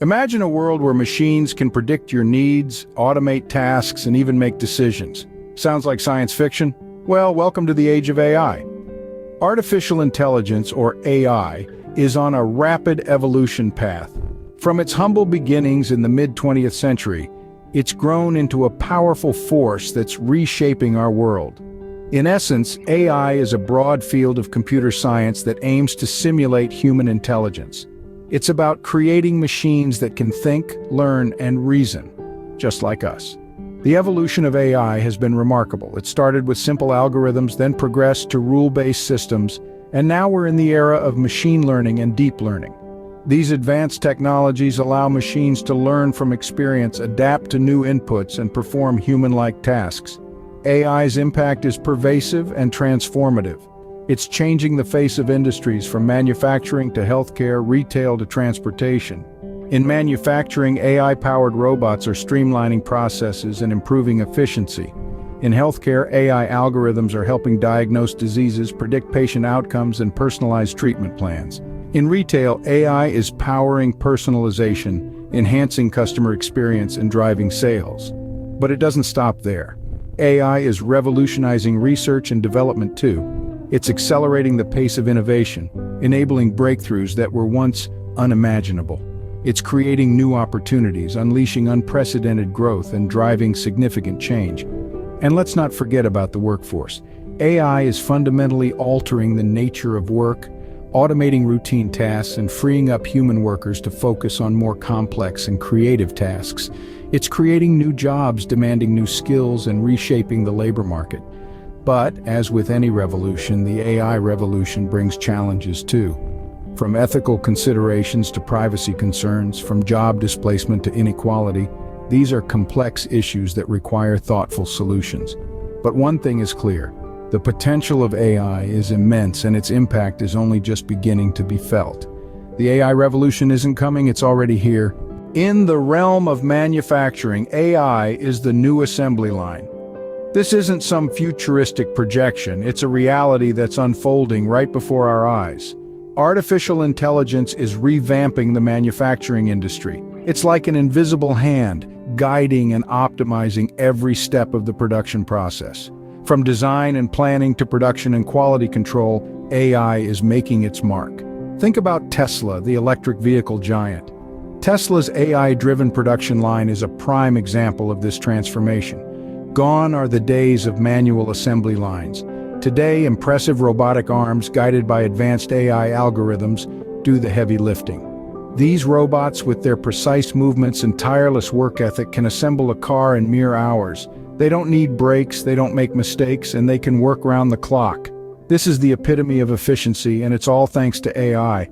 Imagine a world where machines can predict your needs, automate tasks, and even make decisions. Sounds like science fiction? Well, welcome to the age of AI. Artificial intelligence, or AI, is on a rapid evolution path. From its humble beginnings in the mid-20th century, it's grown into a powerful force that's reshaping our world. In essence, AI is a broad field of computer science that aims to simulate human intelligence. It's about creating machines that can think, learn, and reason, just like us. The evolution of AI has been remarkable. It started with simple algorithms, then progressed to rule-based systems, and now we're in the era of machine learning and deep learning. These advanced technologies allow machines to learn from experience, adapt to new inputs, and perform human-like tasks. AI's impact is pervasive and transformative. It's changing the face of industries from manufacturing to healthcare, retail to transportation. In manufacturing, AI-powered robots are streamlining processes and improving efficiency. In healthcare, AI algorithms are helping diagnose diseases, predict patient outcomes, and personalize treatment plans. In retail, AI is powering personalization, enhancing customer experience, and driving sales. But it doesn't stop there. AI is revolutionizing research and development too. It's accelerating the pace of innovation, enabling breakthroughs that were once unimaginable. It's creating new opportunities, unleashing unprecedented growth, and driving significant change. And let's not forget about the workforce. AI is fundamentally altering the nature of work, automating routine tasks and freeing up human workers to focus on more complex and creative tasks. It's creating new jobs, demanding new skills, and reshaping the labor market. But, as with any revolution, the AI revolution brings challenges too. From ethical considerations to privacy concerns, from job displacement to inequality, these are complex issues that require thoughtful solutions. But one thing is clear. The potential of AI is immense, and its impact is only just beginning to be felt. The AI revolution isn't coming, it's already here. In the realm of manufacturing, AI is the new assembly line. This isn't some futuristic projection, it's a reality that's unfolding right before our eyes. Artificial intelligence is revamping the manufacturing industry. It's like an invisible hand, guiding and optimizing every step of the production process. From design and planning to production and quality control, AI is making its mark. Think about Tesla, the electric vehicle giant. Tesla's AI-driven production line is a prime example of this transformation. Gone are the days of manual assembly lines. Today, impressive robotic arms guided by advanced AI algorithms do the heavy lifting. These robots, with their precise movements and tireless work ethic, can assemble a car in mere hours. They don't need breaks, they don't make mistakes, and they can work round the clock. This is the epitome of efficiency, and it's all thanks to AI.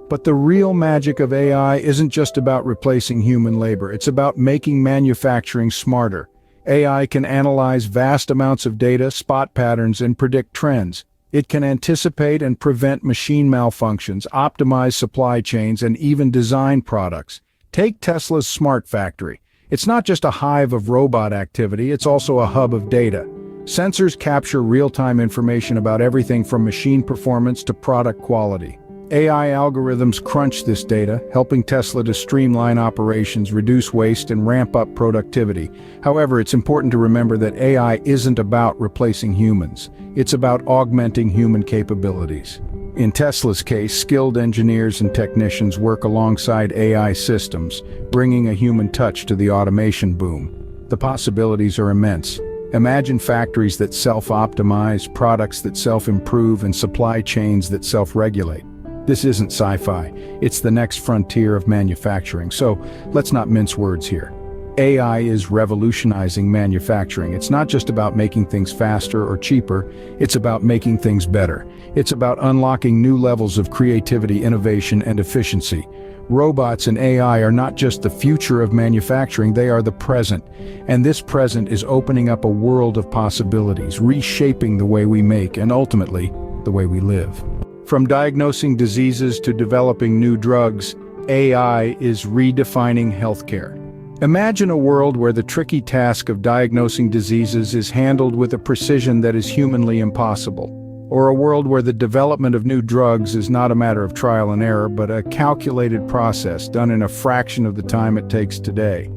But the real magic of AI isn't just about replacing human labor, it's about making manufacturing smarter. AI can analyze vast amounts of data, spot patterns, and predict trends. It can anticipate and prevent machine malfunctions, optimize supply chains, and even design products. Take Tesla's smart factory. It's not just a hive of robot activity, it's also a hub of data. Sensors capture real-time information about everything from machine performance to product quality. AI algorithms crunch this data, helping Tesla to streamline operations, reduce waste, and ramp up productivity. However, it's important to remember that AI isn't about replacing humans. It's about augmenting human capabilities. In Tesla's case, skilled engineers and technicians work alongside AI systems, bringing a human touch to the automation boom. The possibilities are immense. Imagine factories that self-optimize, products that self-improve, and supply chains that self-regulate. This isn't sci-fi, it's the next frontier of manufacturing, so let's not mince words here. AI is revolutionizing manufacturing. It's not just about making things faster or cheaper, it's about making things better. It's about unlocking new levels of creativity, innovation, and efficiency. Robots and AI are not just the future of manufacturing, they are the present. And this present is opening up a world of possibilities, reshaping the way we make and ultimately, the way we live. From diagnosing diseases to developing new drugs, AI is redefining healthcare. Imagine a world where the tricky task of diagnosing diseases is handled with a precision that is humanly impossible. or a world where the development of new drugs is not a matter of trial and error, but a calculated process done in a fraction of the time it takes today.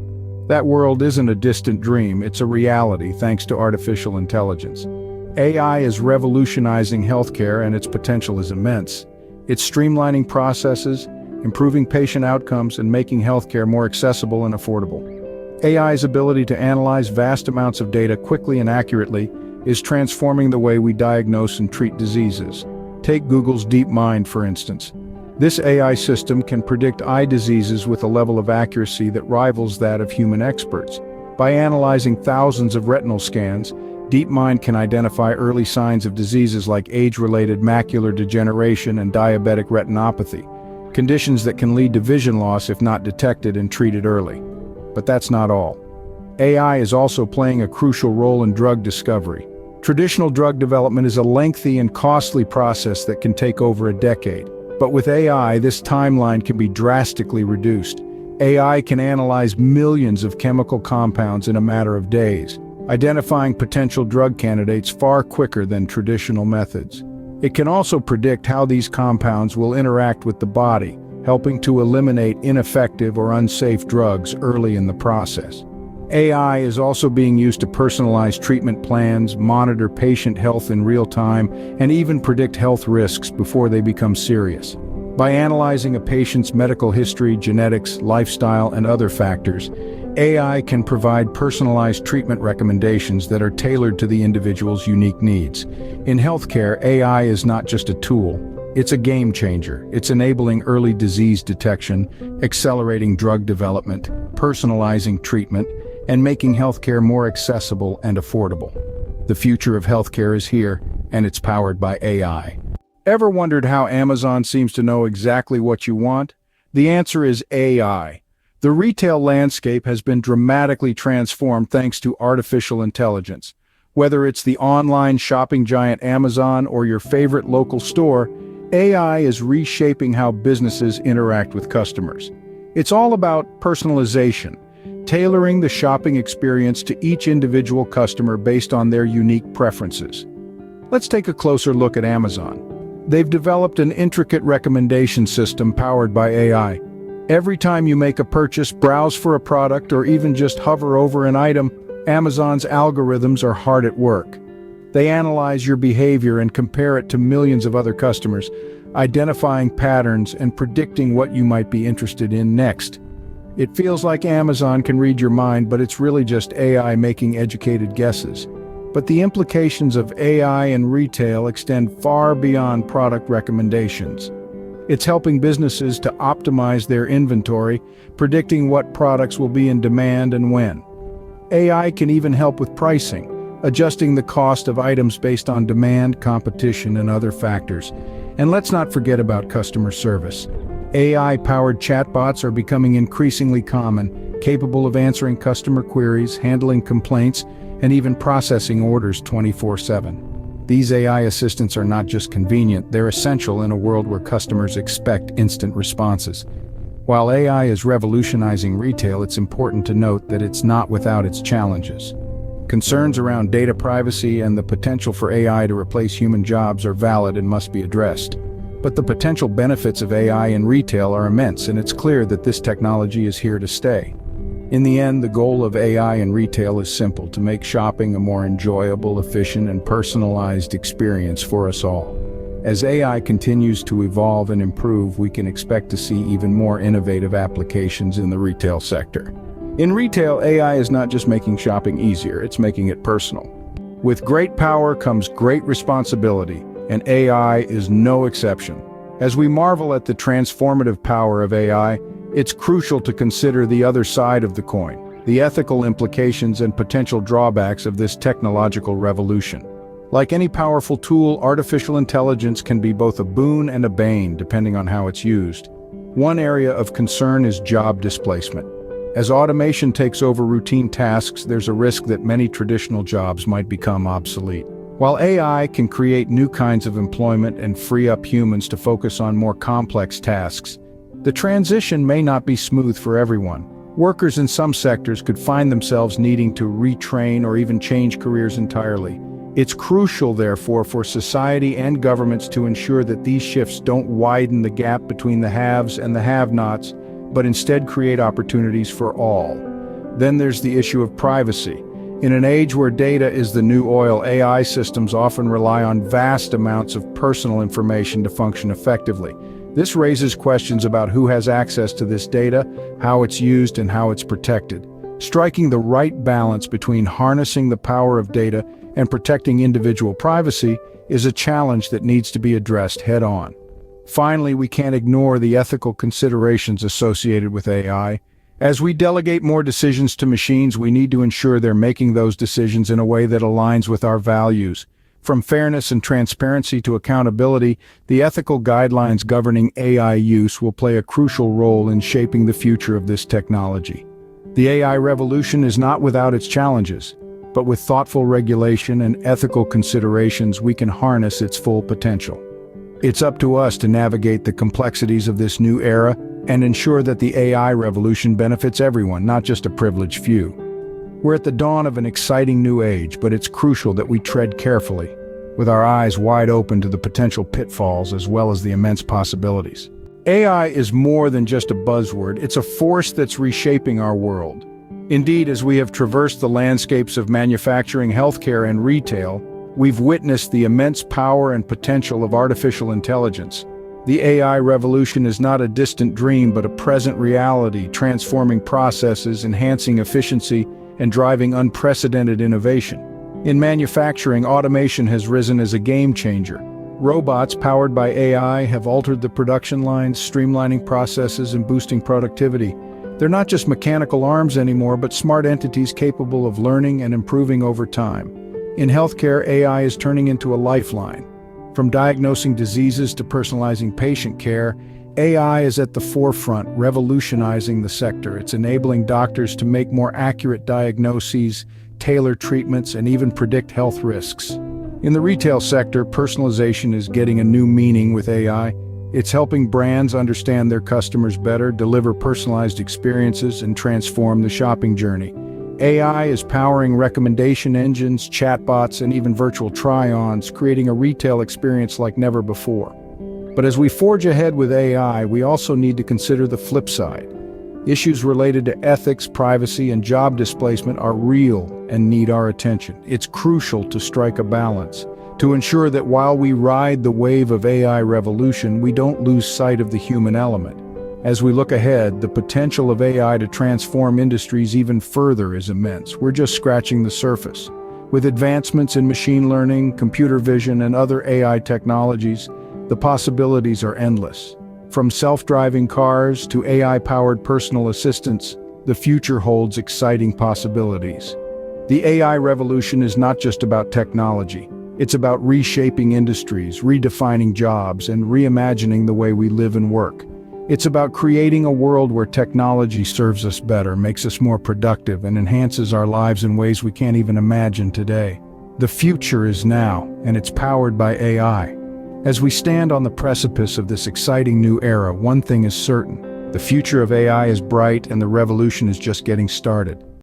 That world isn't a distant dream, it's a reality thanks to artificial intelligence. AI is revolutionizing healthcare and its potential is immense. It's streamlining processes, improving patient outcomes, and making healthcare more accessible and affordable. AI's ability to analyze vast amounts of data quickly and accurately is transforming the way we diagnose and treat diseases. Take Google's DeepMind, for instance. This AI system can predict eye diseases with a level of accuracy that rivals that of human experts. By analyzing thousands of retinal scans, DeepMind can identify early signs of diseases like age-related macular degeneration and diabetic retinopathy, conditions that can lead to vision loss if not detected and treated early. But that's not all. AI is also playing a crucial role in drug discovery. Traditional drug development is a lengthy and costly process that can take over a decade. But with AI, this timeline can be drastically reduced. AI can analyze millions of chemical compounds in a matter of days, identifying potential drug candidates far quicker than traditional methods. It can also predict how these compounds will interact with the body, helping to eliminate ineffective or unsafe drugs early in the process. AI is also being used to personalize treatment plans, monitor patient health in real time, and even predict health risks before they become serious. By analyzing a patient's medical history, genetics, lifestyle, and other factors, AI can provide personalized treatment recommendations that are tailored to the individual's unique needs. In healthcare, AI is not just a tool, it's a game changer. It's enabling early disease detection, accelerating drug development, personalizing treatment, and making healthcare more accessible and affordable. The future of healthcare is here, and it's powered by AI. Ever wondered how Amazon seems to know exactly what you want? The answer is AI. The retail landscape has been dramatically transformed thanks to artificial intelligence. Whether it's the online shopping giant Amazon or your favorite local store, AI is reshaping how businesses interact with customers. It's all about personalization, tailoring the shopping experience to each individual customer based on their unique preferences. Let's take a closer look at Amazon. They've developed an intricate recommendation system powered by AI. Every time you make a purchase, browse for a product, or even just hover over an item, Amazon's algorithms are hard at work. They analyze your behavior and compare it to millions of other customers, identifying patterns and predicting what you might be interested in next. It feels like Amazon can read your mind, but it's really just AI making educated guesses. But the implications of AI in retail extend far beyond product recommendations. It's helping businesses to optimize their inventory, predicting what products will be in demand and when. AI can even help with pricing, adjusting the cost of items based on demand, competition, and other factors. And let's not forget about customer service. AI-powered chatbots are becoming increasingly common, capable of answering customer queries, handling complaints, and even processing orders 24/7. These AI assistants are not just convenient, they're essential in a world where customers expect instant responses. While AI is revolutionizing retail, it's important to note that it's not without its challenges. Concerns around data privacy and the potential for AI to replace human jobs are valid and must be addressed. But the potential benefits of AI in retail are immense, and it's clear that this technology is here to stay. In the end, the goal of AI in retail is simple: to make shopping a more enjoyable, efficient, and personalized experience for us all. As AI continues to evolve and improve, we can expect to see even more innovative applications in the retail sector. In retail, AI is not just making shopping easier, it's making it personal. With great power comes great responsibility, and AI is no exception. As we marvel at the transformative power of AI, it's crucial to consider the other side of the coin, the ethical implications and potential drawbacks of this technological revolution. Like any powerful tool, artificial intelligence can be both a boon and a bane, depending on how it's used. One area of concern is job displacement. As automation takes over routine tasks, there's a risk that many traditional jobs might become obsolete. While AI can create new kinds of employment and free up humans to focus on more complex tasks, the transition may not be smooth for everyone. Workers in some sectors could find themselves needing to retrain or even change careers entirely. It's crucial, therefore, for society and governments to ensure that these shifts don't widen the gap between the haves and the have-nots, but instead create opportunities for all. Then there's the issue of privacy. In an age where data is the new oil, AI systems often rely on vast amounts of personal information to function effectively. This raises questions about who has access to this data, how it's used, and how it's protected. Striking the right balance between harnessing the power of data and protecting individual privacy is a challenge that needs to be addressed head-on. Finally, we can't ignore the ethical considerations associated with AI. As we delegate more decisions to machines, we need to ensure they're making those decisions in a way that aligns with our values. From fairness and transparency to accountability, the ethical guidelines governing AI use will play a crucial role in shaping the future of this technology. The AI revolution is not without its challenges, but with thoughtful regulation and ethical considerations, we can harness its full potential. It's up to us to navigate the complexities of this new era and ensure that the AI revolution benefits everyone, not just a privileged few. We're at the dawn of an exciting new age, but it's crucial that we tread carefully, with our eyes wide open to the potential pitfalls as well as the immense possibilities. AI is more than just a buzzword, it's a force that's reshaping our world. Indeed, as we have traversed the landscapes of manufacturing, healthcare, and retail, we've witnessed the immense power and potential of artificial intelligence. The AI revolution is not a distant dream, but a present reality, transforming processes, enhancing efficiency, and driving unprecedented innovation. In manufacturing, automation has risen as a game changer. Robots powered by AI have altered the production lines, streamlining processes and boosting productivity. They're not just mechanical arms anymore, but smart entities capable of learning and improving over time. In healthcare, AI is turning into a lifeline. From diagnosing diseases to personalizing patient care, AI is at the forefront, revolutionizing the sector. It's enabling doctors to make more accurate diagnoses, tailor treatments, and even predict health risks. In the retail sector, personalization is getting a new meaning with AI. It's helping brands understand their customers better, deliver personalized experiences, and transform the shopping journey. AI is powering recommendation engines, chatbots, and even virtual try-ons, creating a retail experience like never before. But as we forge ahead with AI, we also need to consider the flip side. Issues related to ethics, privacy, and job displacement are real and need our attention. It's crucial to strike a balance, to ensure that while we ride the wave of AI revolution, we don't lose sight of the human element. As we look ahead, the potential of AI to transform industries even further is immense. We're just scratching the surface. With advancements in machine learning, computer vision, and other AI technologies, the possibilities are endless. From self-driving cars to AI-powered personal assistants, the future holds exciting possibilities. The AI revolution is not just about technology. It's about reshaping industries, redefining jobs, and reimagining the way we live and work. It's about creating a world where technology serves us better, makes us more productive, and enhances our lives in ways we can't even imagine today. The future is now, and it's powered by AI. As we stand on the precipice of this exciting new era, one thing is certain: the future of AI is bright and the revolution is just getting started.